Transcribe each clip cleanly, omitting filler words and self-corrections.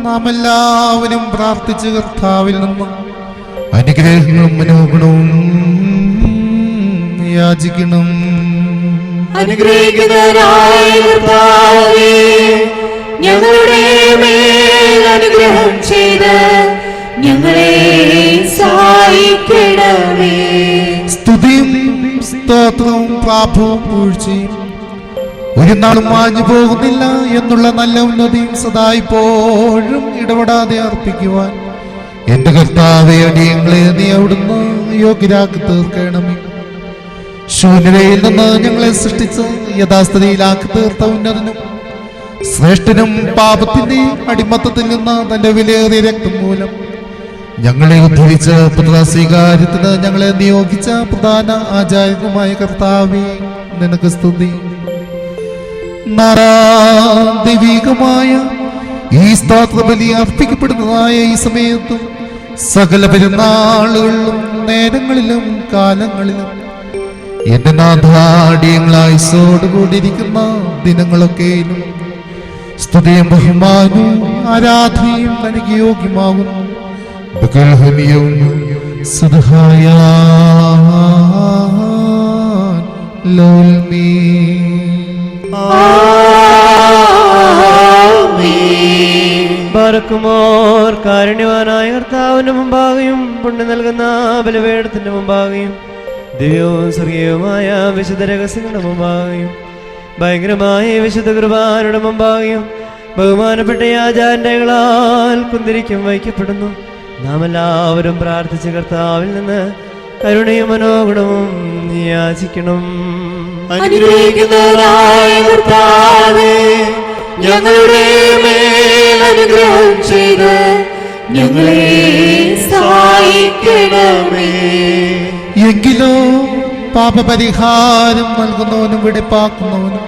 നാം എല്ലാവരും പ്രാർത്ഥിച്ച് കർത്താവിൽ നിന്നും അനുഗ്രഹങ്ങളും മനോഗുണവും യാചിക്കണം. അനുഗ്രഹിക്കുന്നവനായ കർത്താവേ, ഞങ്ങളുടെ മേൽ അനുഗ്രഹം ചെയ്ത് ഞങ്ങളെ സഹായിക്കണമേ. സ്തുതിയും സ്തോത്രവും പ്രാഭവും പൂഴ്ചയും ഒരു നാളും മാഞ്ഞു പോകുന്നില്ല എന്നുള്ള നല്ല ഉന്നതിയും സദാ ഇപ്പോഴും ഇടപെടാതെ അർപ്പിക്കുവാൻ എന്റെ കർത്താവേ, അടിയങ്ങളെ നീ അവിടുന്ന് യോഗ്യരാക്കി തീർക്കണമേ. ശൂന്യതയിൽ നിന്ന് ഞങ്ങളെ സൃഷ്ടിച്ച് യഥാസ്ഥിതിയിലാക്കി തീർത്ത ഉന്നതനും ശ്രേഷ്ഠനും പാപത്തിന്റെ അടിമത്തത്തിൽ നിന്ന് തന്റെ വിലയേറിയ രക്തം മൂലം ഞങ്ങളെ ഉദ്ധരിച്ച പുത്രസ്വീകാര്യത്തിന് ഞങ്ങളെ നിയോഗിച്ച പ്രധാന ആചാര്യനുമായ കർത്താവേ, നിനക്ക് സ്തുതി. ദൈവികമായ ഈ സ്തോത്രബലി അർപ്പിക്കപ്പെടുന്നതായ ഈ സമയത്തും സകല പെരുന്നാളുകളിലും നേരങ്ങളിലും കാലങ്ങളിലും എന്റെ നാഥാടിയങ്ങളായിസോടുകൂടിയിരിക്കുന്ന ദിനങ്ങളൊക്കെയും സ്തുതിയും ബഹുമാനവും ആരാധനയും തനിക്ക് യോഗ്യമാകുന്നു. ബാരക്കുമോർ കാരുണ്യവാനായ കർത്താവിന്റെ മുമ്പാകെയും പുണ്യം നൽകുന്ന ബലിപീഠത്തിന്റെ മുമ്പാകെയും ദിവ്യവും സ്വർഗീയവുമായ വിശുദ്ധ രഹസ്യങ്ങളുടെ മുമ്പാകെയും ഭയങ്കരമായ വിശുദ്ധ കുർബാനയുടെ മുമ്പാകെയും ബഹുമാനപ്പെട്ട ആചാര്യങ്ങളാൽ കുന്തിരിക്കും വഹിക്കപ്പെടുന്നു. നാം എല്ലാവരും പ്രാർത്ഥിച്ച കർത്താവിൽ നിന്ന് കരുണയും മനോഗുണവും യാചിക്കണം. അനുഗ്രഹിക്കുന്നവനായ കർത്താവേ, ഞങ്ങളുടെ മേൽ അനുഗ്രഹം ചെയ്ത് ഞങ്ങളെ സഹായിക്കണമേ. എങ്കിലോ പാപപരിഹാരം നൽകുന്നവനും വെടിപ്പാക്കുന്നവനും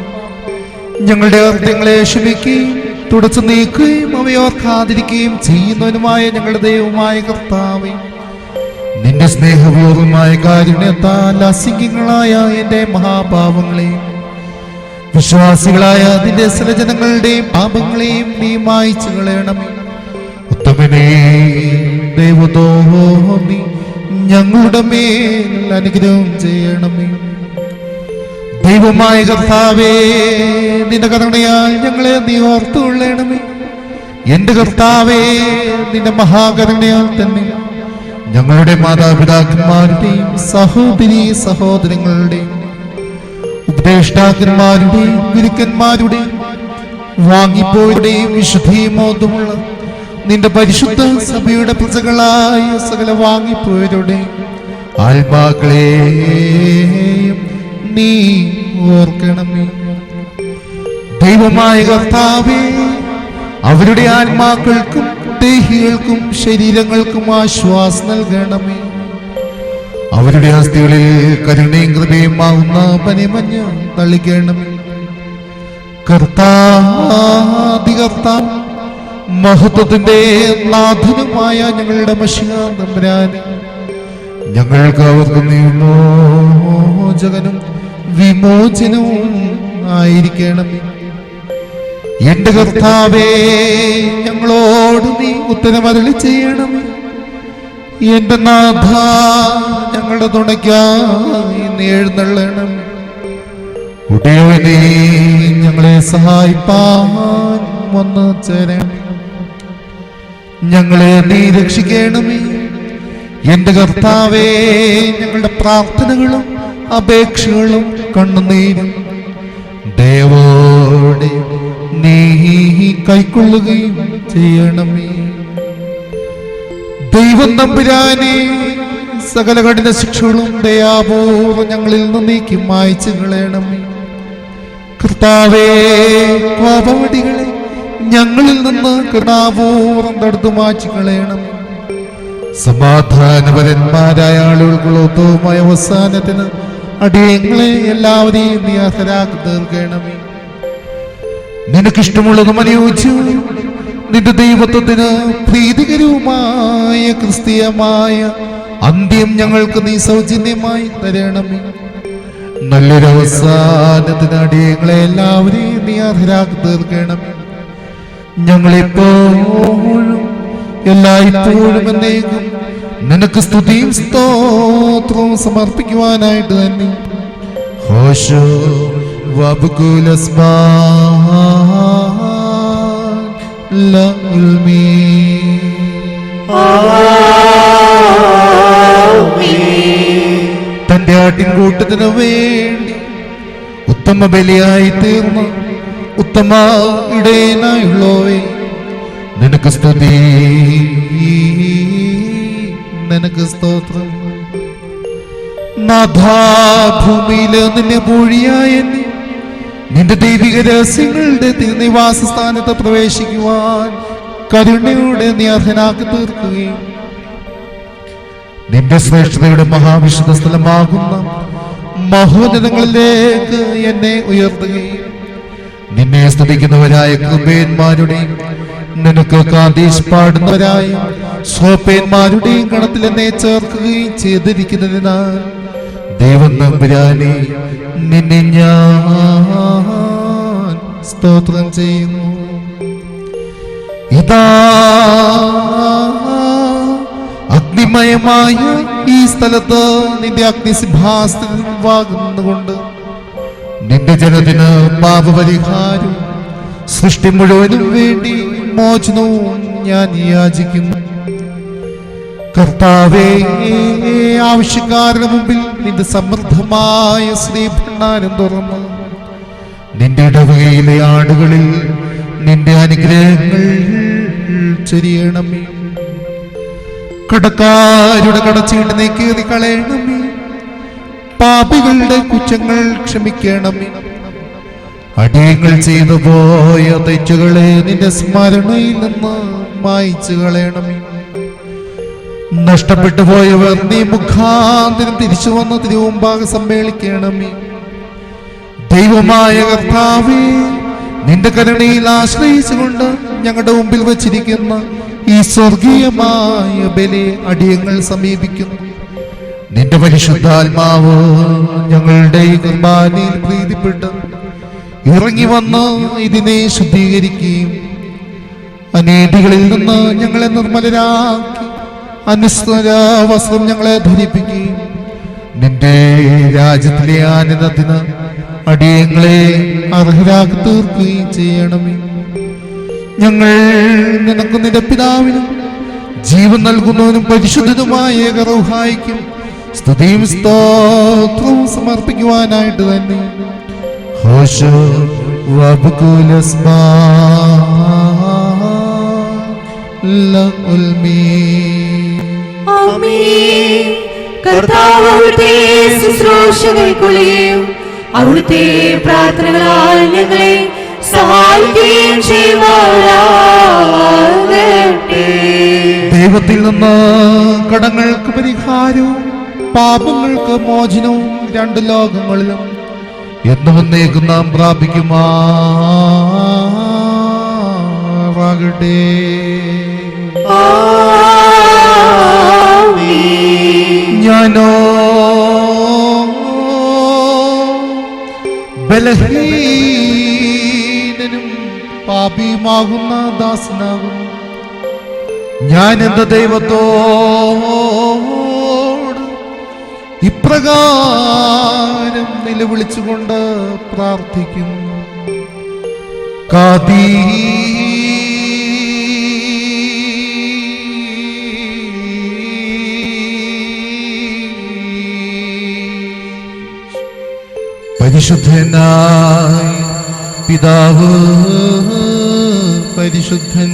ഞങ്ങളുടെ അർത്ഥങ്ങളെ ക്ഷമിക്കുകയും തുടച്ചു നീക്കുകയും അവയോർക്കാതിരിക്കുകയും ചെയ്യുന്നവനുമായ ഞങ്ങളുടെ ദൈവമായ കർത്താവേ, നിന്റെ സ്നേഹപൂർവമായ കാരുണ്യത്താൽ അസിംഗ്യങ്ങളായ എന്റെ മഹാപാപങ്ങളെയും വിശ്വാസികളായ നിന്റെ സകലജനങ്ങളുടെയും പാപങ്ങളെയും നീ മായ്ച്ചു കളയണമേ. ഉത്തമനേ, ദൈവതോന്നി ഞങ്ങളുടെ മേൽ അനുഗ്രഹം ചെയ്യണമേ. ദൈവമായ കർത്താവേ, നിന്റെ കരുണയാൽ ഞങ്ങളെ നീ ഓർത്തുകൊള്ളണമേ. എന്റെ കർത്താവേ, നിന്റെ മഹാകരുണയാൽ തന്നെ ഞങ്ങളുടെ മാതാപിതാക്കന്മാരുടെയും സഹോദരീ സഹോദരങ്ങളുടെയും ഉപദേഷ്ടാക്കന്മാരുടെയും ഗുരുക്കന്മാരുടെയും വാങ്ങിപ്പോരുടെയും വിശുദ്ധിമോദമുള്ള നിന്റെ പരിശുദ്ധ സഭയുടെ പ്രജകളായ സകല വാങ്ങിപ്പോയരുടെയും ആത്മാക്കളെയും നീ ഓർക്കണമേ. ദൈവമായ കർത്താവേ, അവരുടെ ആത്മാക്കൾക്കും ദേഹികൾക്കും ശരീരങ്ങൾക്കും ആശ്വാസം നൽകണമേ. അവരുടെ അസ്ഥികളിൽ കരുണയും കൃപയും ആവുന്ന പനിമഞ്ഞ് തളിക്കണമേ. കർത്താധികർത്താൻ മഹത്വത്തിന്റെ നാഥനുമായ ഞങ്ങളുടെ മശിഹാ തമ്പുരാനെ, ഞങ്ങൾക്ക് അവർക്ക് വിമോചകനും വിമോചനവും ആയിരിക്കണമേ. എന്റെ കർത്താവേ, ഞങ്ങളോട് നീ ഉത്തരമരുളി ചെയ്യണമേ. എന്റെ നാഥ, ഞങ്ങളുടെ തുണയ്ക്കായി നീ എഴുന്നള്ളണം. ഉടയവനേ, ഞങ്ങളെ സഹായിപ്പാൻ വന്നു ചേരണമേ. ഞങ്ങളെ നീ രക്ഷിക്കണമേ. എന്റെ കർത്താവേ, ഞങ്ങളുടെ പ്രാർത്ഥനകളും അപേക്ഷകളും കണ്ണുനീരും ദയവോടെ നീ കൈക്കൊള്ളുകയും ചെയ്യണമേ. ദൈവം തമ്പുരാനെ, സകല കഠിന ശിക്ഷകളും ദയാപൂർവ്വം ഞങ്ങളിൽ നിന്ന് നീക്കി മായ്ച്ചു കളയണമേ. കർത്താവേ, പാപവടികളെ ഞങ്ങളിൽ നിന്ന് കരുണാപൂർവ്വം തടുത്തു മായ്ച്ചു കളയണമേ. സമാധാനപരന്മാരായ ആളുകൾക്കുള്ള ഉത്തമമായ അവസാനത്തിന് അടിയങ്ങളെ എല്ലാവരെയും നീ അർഹരാക്കി തീർക്കണമേ. നിനക്കിഷ്ടമുള്ളതും അനുയോജ്യവും നിന്റെ ദൈവത്വത്തിന് പ്രീതികരവുമായ ക്രിസ്തീയമായ അന്ത്യം ഞങ്ങൾക്ക് നീ സൗജന്യമായി തരണമേ. നല്ലൊരു അവസാനത്തിന് അടിയങ്ങളെ എല്ലാവരെയും നീ അർഹരാക്കി തീർക്കണമേ. ഞങ്ങളിപ്പോഴും എല്ലായ്പ്പോഴും എന്നേക്കും നിനക്ക് സ്തുതിയും സ്തോത്രവും സമർപ്പിക്കുവാനായിട്ട് തന്നെ ഹോശോ തന്റെ ആട്ടിൻകൂട്ടത്തിനു വേണ്ടി ഉത്തമ ബലിയായി തീർന്ന ഉത്തമ ഇടയനായുള്ളോവേ, നിനക്ക് സ്തുതി, നിനക്ക് സ്തോത്രം. നാഥാഭൂമിയില് നിന്നെ പൂഴിയായ നിന്റെ ദൈവിക രഹസ്യങ്ങളുടെ തിരുനിവാസ സ്ഥാനത്ത് പ്രവേശിക്കുവാൻ കരുണയുടെ നീ അർഹനാക്കി തീർക്കുകയും നിന്റെ ശ്രേഷ്ഠതയുടെ മഹാവിശുദ്ധ സ്ഥലമാകുന്ന മഹോന്നതങ്ങളിലേക്ക് എന്നെ ഉയർത്തുകയും നിന്നെ സ്തുതിക്കുന്നവരായ കൃപേന്മാരുടെയും നിനക്ക് കാന്തീശ് പാടുന്നവരായ സ്വപേന്മാരുടെയും ഗണത്തിൽ എന്നെ ചേർക്കുകയും ചെയ്തിരിക്കുന്നതിനാൽ ദൈവം നമ്പുരാനെ നിന്നെ ഞാൻ സ്തോത്രം ചെയ്യുന്നു. ഇതാ അഗ്നിമയമായ ഈ സ്ഥലത്ത് നിന്റെ അഗ്നിസിംഹാസനത്തിൽ വാങ്ങുന്നുകൊണ്ട് നിന്റെ ജനത്തിന് പാപപരിഹാരം സൃഷ്ടി മുഴുവനും വേണ്ടി മോചനവും ഞാൻ യാചിക്കുന്നു. കർത്താവേ, ആവശ്യക്കാരുടെ മുമ്പിൽ നിന്റെ സമൃദ്ധമായ ശ്രീഭണ്ഡാരം തുറന്ന് നിന്റെ ഇടവകയിലെ ആടുകളിൽ നിന്റെ അനുഗ്രഹങ്ങൾ ചൊരിയണമേ. കടക്കാരുടെ കടച്ചീട്ട് നീക്കി കളയണമേ. പാപികളുടെ കുറ്റങ്ങൾ ക്ഷമിക്കണമേ. അടിയങ്ങൾ ചെയ്തു പോയ തെറ്റുകളെ നിന്റെ സ്മരണയിൽ നിന്ന് മായ്ച്ചു കളയണമേ. നഷ്ടപ്പെട്ടു പോയവർ നീ മുഖാന്തരം തിരിച്ചു വന്ന് തിരുമുമ്പാകെ സമ്മേളിക്കണമേ. ദൈവമായ കർത്താവേ, നിന്റെ കരുണയിൽ ആശ്രയിച്ചുകൊണ്ട് ഞങ്ങളുടെ മുമ്പിൽ വച്ചിരിക്കുന്ന ഈ സ്വർഗീയമായ ബലി അടിയങ്ങൾ സമീപിക്കുന്നു. നിന്റെ പരിശുദ്ധാത്മാവ് ഞങ്ങളുടെ ഈ കുർബാനയിൽ പ്രീതിപ്പെട്ട് ഇറങ്ങി വന്ന് ഇതിനെ ശുദ്ധീകരിക്കുകയും അനീതികളിൽ നിന്ന് ഞങ്ങളെ നിർമ്മലരാക്കി അനുസ്മര വസ്ത്രം ഞങ്ങളെ ധരിപ്പിക്കുകയും നിന്റെ രാജ്യത്തിലെ ആനന്ദത്തിന് അടിയങ്ങളെ അർഹരാക്കി തീർക്കുകയും ചെയ്യണമേ. ഞങ്ങൾ നിനക്ക് നിന്റെ പിതാവിനും ജീവൻ നൽകുന്നവനും പരിശുദ്ധനുമായ ഏകറൂഹായിക്കും സ്തുതിയും സ്തോത്രവും സമർപ്പിക്കുവാനായിട്ട് തന്നെ ഹോശോ വബുകുലസ്മാ ലഉൽമീ. ആമേൻ. കർത്താവ് അവിടുത്തെ ശുശ്രൂഷകൾക്കുള്ളിയും അവിടുത്തെ പ്രാർത്ഥനകളാൽ ഞങ്ങളെ സഹായിക്കുകയും ചെയ്യുമാറാകട്ടെ. ദൈവത്തിൽ നിന്ന് കടങ്ങൾക്ക് പരിഹാരവും പാപങ്ങൾക്ക് മോചനവും രണ്ട് ലോകങ്ങളിലും എന്നുവന്നേക്കും നാം പ്രാപിക്കുമാറാകട്ടെ. ഞാനോ ബലഹീനനും പാപിയുമാകുന്ന ദാസനാകുന്നു. ഞാൻ എന്റെ ദൈവത്തോട് ഇപ്രകാരം നിലവിളിച്ചുകൊണ്ട് പ്രാർത്ഥിക്കുന്നു. കാദീ പരിശുദ്ധനായ പിതാവ് പരിശുദ്ധൻ.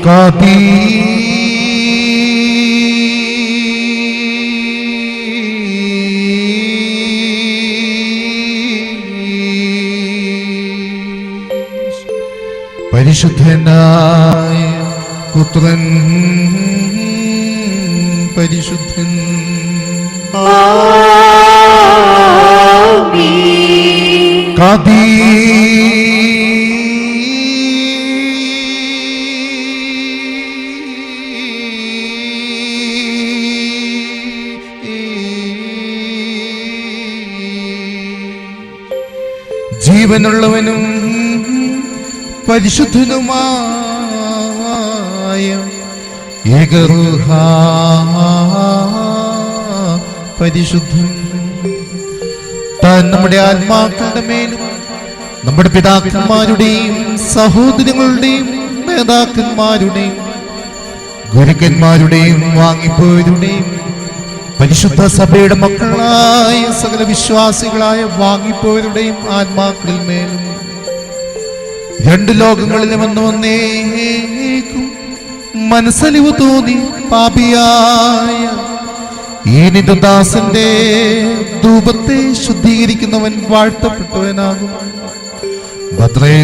കാദീ പരിശുദ്ധനായ പുത്രൻ പരിശുദ്ധൻ. കാദീ ജീവനുള്ളവനും പരിശുദ്ധനുമായ ഏകറുഹ പരിശുദ്ധൻ താൻ നമ്മുടെ ആത്മാക്കളുടെ മേലും നമ്മുടെ പിതാക്കന്മാരുടെയും സഹോദരങ്ങളുടെയും നേതാക്കന്മാരുടെയും ഗുരുക്കന്മാരുടെയും വാങ്ങിപ്പോയവരുടെയും പരിശുദ്ധ സഭയുടെ മക്കളായ സകല വിശ്വാസികളായ വാങ്ങിപ്പോയവരുടെയും ആത്മാക്കളിൽ മേലും രണ്ട് ലോകങ്ങളിലും വന്നേക്കും മനസ്സലിവ് തോന്നി പാപിയായ ഈ നിദാസന്റെ ധൂപത്തെ ശുദ്ധീകരിക്കുന്നവൻ വാഴ്ത്തപ്പെട്ടവനാകും. ഭദ്രേ